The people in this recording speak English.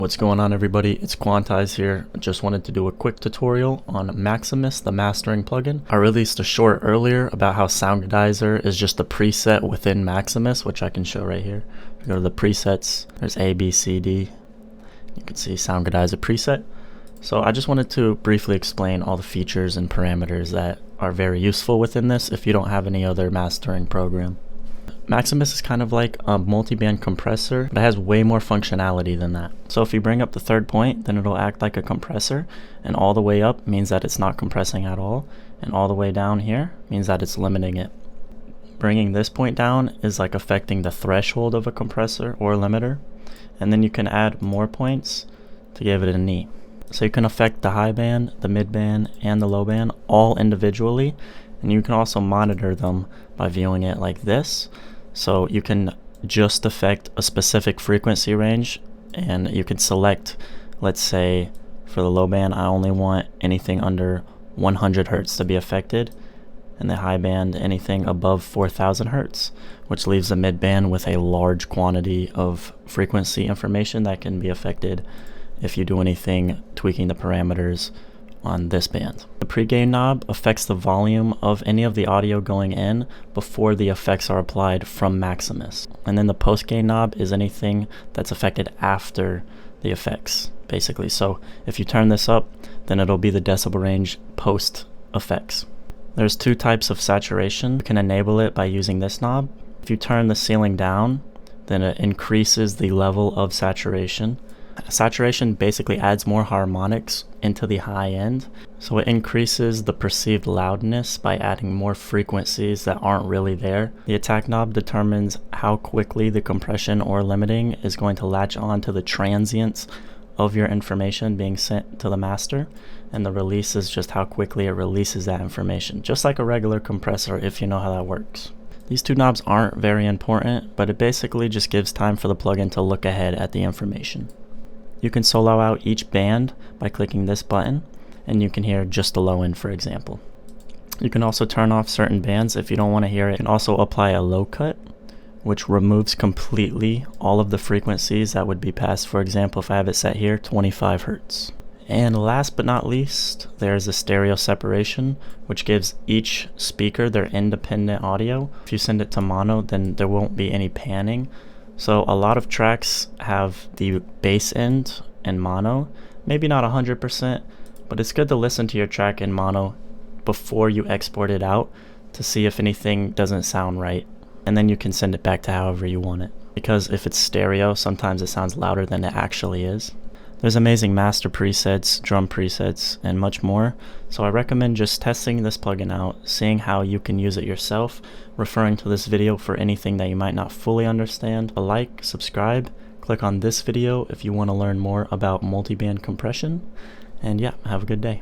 What's going on, everybody? It's Quantize here. I just wanted to do a quick tutorial on Maximus, the mastering plugin. I released a short earlier about how Soundizer is just a preset within Maximus, which I can show right here. If you go to the presets, there's A, B, C, D. You can see Soundizer preset. So I just wanted to briefly explain all the features and parameters that are very useful within this if you don't have any other mastering program. Maximus is kind of like a multiband compressor, but it has way more functionality than that. So if you bring up the third point, then it'll act like a compressor, and all the way up means that it's not compressing at all, and all the way down here means that it's limiting it. Bringing this point down is like affecting the threshold of a compressor or limiter, and then you can add more points to give it a knee. So you can affect the high band, the mid band, and the low band all individually, and you can also monitor them by viewing it like this. So you can just affect a specific frequency range, and you can select, let's say for the low band, I only want anything under 100 Hertz to be affected, and the high band anything above 4000 Hertz, which leaves the mid band with a large quantity of frequency information that can be affected if you do anything tweaking the parameters on this band. The pre-gain knob affects the volume of any of the audio going in before the effects are applied from Maximus. And then the post-gain knob is anything that's affected after the effects, basically. So if you turn this up, then it'll be the decibel range post effects. There's two types of saturation. You can enable it by using this knob. If you turn the ceiling down, then it increases the level of saturation. Saturation basically adds more harmonics into the high end, so it increases the perceived loudness by adding more frequencies that aren't really there. The attack knob determines how quickly the compression or limiting is going to latch on to the transients of your information being sent to the master, and the release is just how quickly it releases that information, just like a regular compressor if you know how that works. These two knobs aren't very important, but it basically just gives time for the plugin to look ahead at the information. You can solo out each band by clicking this button, and you can hear just the low end, for example. You can also turn off certain bands if you don't want to hear it. You can also apply a low cut, which removes completely all of the frequencies that would be passed. For example, if I have it set here, 25 Hertz. And last but not least, there's a stereo separation, which gives each speaker their independent audio. If you send it to mono, then there won't be any panning. So a lot of tracks have the bass end in mono, maybe not 100%, but it's good to listen to your track in mono before you export it out to see if anything doesn't sound right, and then you can send it back to however you want it. Because if it's stereo, sometimes it sounds louder than it actually is. There's amazing master presets, drum presets, and much more, so I recommend just testing this plugin out, seeing how you can use it yourself, referring to this video for anything that you might not fully understand. A like, subscribe, click on this video if you want to learn more about multiband compression, and yeah, have a good day.